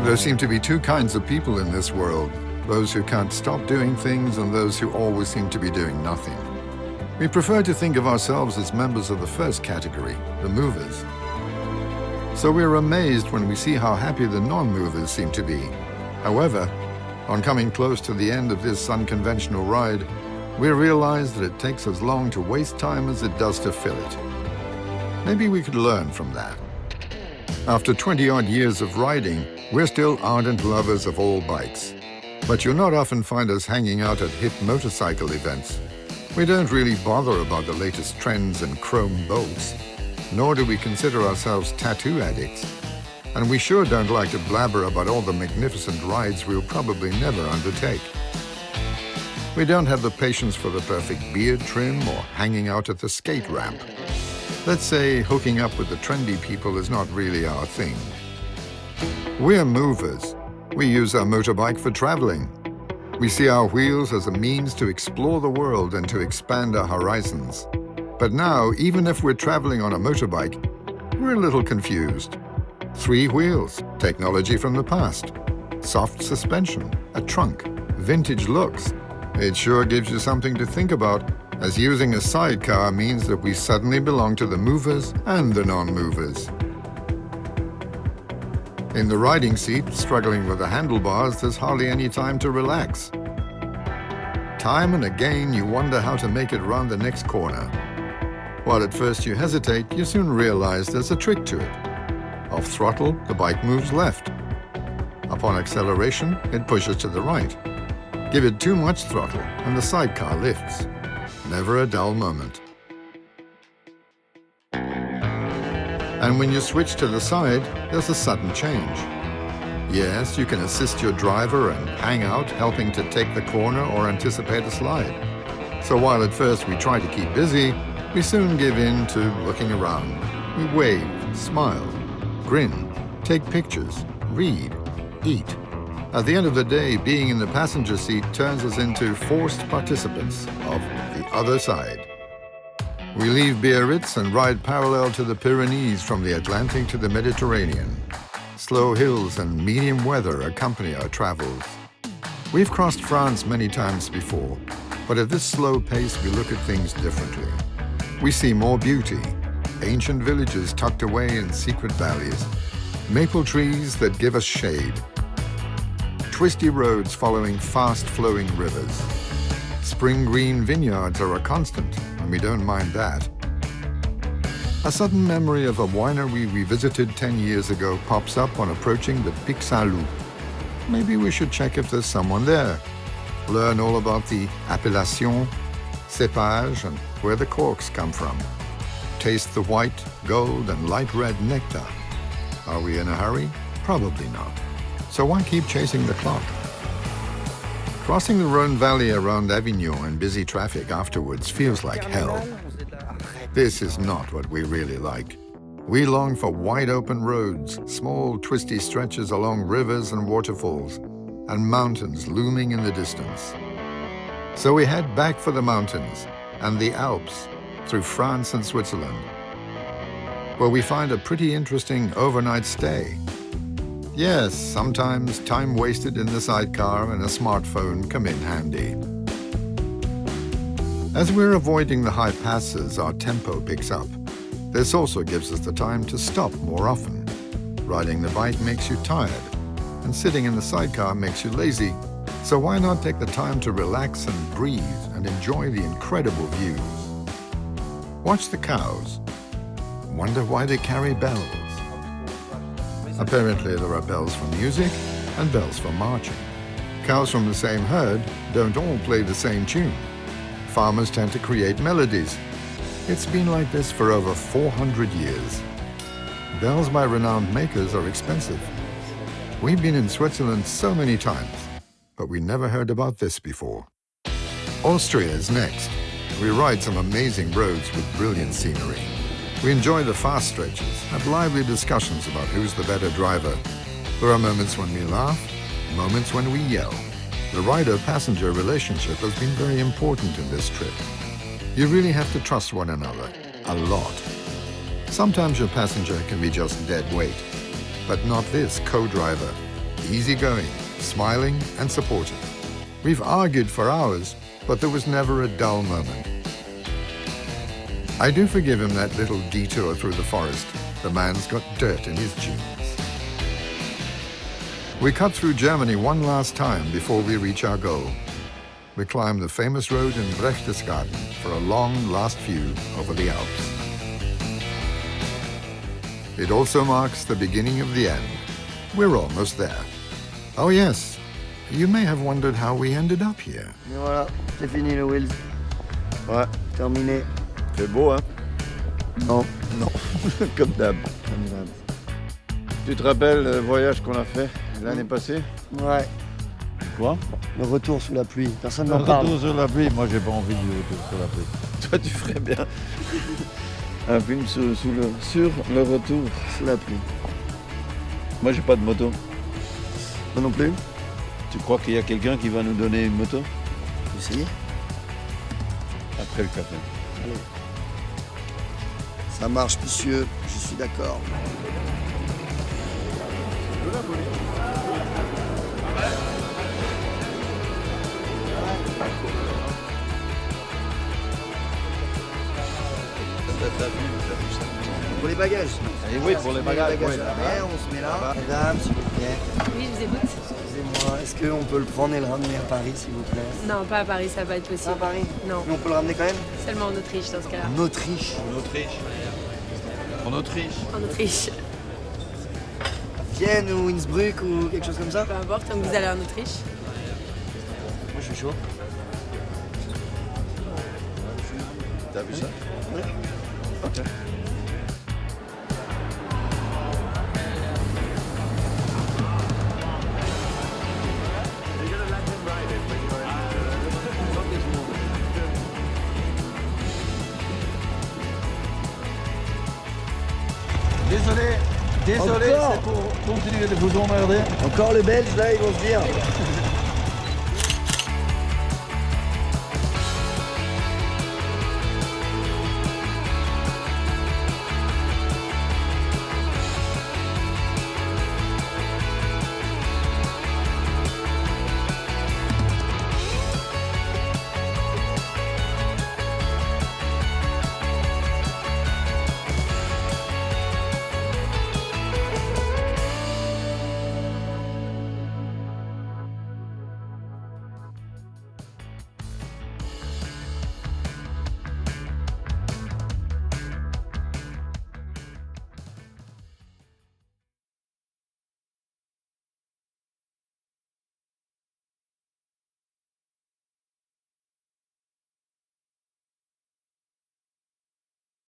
There seem to be two kinds of people in this world, those who can't stop doing things and those who always seem to be doing nothing. We prefer to think of ourselves as members of the first category, the movers. So we're amazed when we see how happy the non-movers seem to be. However, on coming close to the end of this unconventional ride, we realize that it takes as long to waste time as it does to fill it. Maybe we could learn from that. After 20-odd years of riding, we're still ardent lovers of all bikes. But you'll not often find us hanging out at hip motorcycle events. We don't really bother about the latest trends and chrome bolts, nor do we consider ourselves tattoo addicts. And we sure don't like to blabber about all the magnificent rides we'll probably never undertake. We don't have the patience for the perfect beard trim or hanging out at the skate ramp. Let's say hooking up with the trendy people is not really our thing. We're movers. We use our motorbike for traveling. We see our wheels as a means to explore the world and to expand our horizons. But now, even if we're traveling on a motorbike, we're a little confused. 3 wheels, technology from the past, soft suspension, a trunk, vintage looks. It sure gives you something to think about, as using a sidecar means that we suddenly belong to the movers and the non-movers. In the riding seat, struggling with the handlebars, there's hardly any time to relax. Time and again, you wonder how to make it round the next corner. While at first you hesitate, you soon realize there's a trick to it. Off throttle, the bike moves left. Upon acceleration, it pushes to the right. Give it too much throttle, and the sidecar lifts. Never a dull moment. And when you switch to the side, there's a sudden change. Yes, you can assist your driver and hang out, helping to take the corner or anticipate a slide. So while at first we try to keep busy, we soon give in to looking around. We wave, smile, grin, take pictures, read, eat. At the end of the day, being in the passenger seat turns us into forced participants of the other side. We leave Biarritz and ride parallel to the Pyrenees from the Atlantic to the Mediterranean. Slow hills and medium weather accompany our travels. We've crossed France many times before, but at this slow pace we look at things differently. We see more beauty, ancient villages tucked away in secret valleys, maple trees that give us shade, twisty roads following fast-flowing rivers. Spring green vineyards are a constant, and we don't mind that. A sudden memory of a winery we visited 10 years ago pops up on approaching the Pic Saint-Loup. Maybe we should check if there's someone there. Learn all about the appellation, cépage, and where the corks come from. Taste the white, gold, and light red nectar. Are we in a hurry? Probably not. So why keep chasing the clock? Crossing the Rhone Valley around Avignon in busy traffic afterwards feels like hell. This is not what we really like. We long for wide open roads, small twisty stretches along rivers and waterfalls, and mountains looming in the distance. So we head back for the mountains and the Alps through France and Switzerland, where we find a pretty interesting overnight stay. Yes, sometimes time wasted in the sidecar and a smartphone come in handy. As we're avoiding the high passes, our tempo picks up. This also gives us the time to stop more often. Riding the bike makes you tired, and sitting in the sidecar makes you lazy. So why not take the time to relax and breathe and enjoy the incredible views? Watch the cows. Wonder why they carry bells. Apparently there are bells for music and bells for marching. Cows from the same herd don't all play the same tune. Farmers tend to create melodies. It's been like this for over 400 years. Bells by renowned makers are expensive. We've been in Switzerland so many times, but we never heard about this before. Austria is next. We ride some amazing roads with brilliant scenery. We enjoy the fast stretches, have lively discussions about who's the better driver. There are moments when we laugh, moments when we yell. The rider-passenger relationship has been very important in this trip. You really have to trust one another, a lot. Sometimes your passenger can be just dead weight, but not this co-driver. easygoing, smiling and supportive. We've argued for hours, but there was never a dull moment. I do forgive him that little detour through the forest. The man's got dirt in his jeans. We cut through Germany one last time before we reach our goal. We climb the famous road in Berchtesgaden for a long last view over the Alps. It also marks the beginning of the end. We're almost there. Oh yes, you may have wondered how we ended up here. Et voilà, c'est fini le wheels. Ouais, terminé. C'est beau, hein? Non. Non, comme d'hab. Tu te rappelles le voyage qu'on a fait l'année passée? Ouais. Quoi? Le retour sous la pluie. Personne Le n'en parle. retour sur la pluie, moi j'ai pas envie du retour sur la pluie. Toi tu ferais bien un film sur le retour Sous la pluie. Moi j'ai pas de moto. Moi non plus. Tu crois qu'il y a quelqu'un qui va nous donner une moto? Essayez. Après le café. Allez. Ça marche, monsieur. Je suis d'accord. Pour les bagages. Et oui, pour les bagages. On se met là. Madame, s'il vous plaît. Oui, je vous écoute. Excusez-moi, est-ce qu'on peut le prendre et le ramener à Paris, s'il vous plaît? Non, pas à Paris, ça va pas être possible. À Paris? Non. Mais on peut le ramener quand même? Seulement en Autriche dans ce cas-là. En Autriche. En Autriche. En Autriche. En Autriche. Vienne ou Innsbruck ou quelque chose comme ça? Peu importe, tant que vous allez en Autriche. Moi, je suis chaud. T'as vu ça? Ouais. Ok. Désolé, Encore c'est pour continuer de vous emmerder. Encore les Belges, là, ils vont se dire.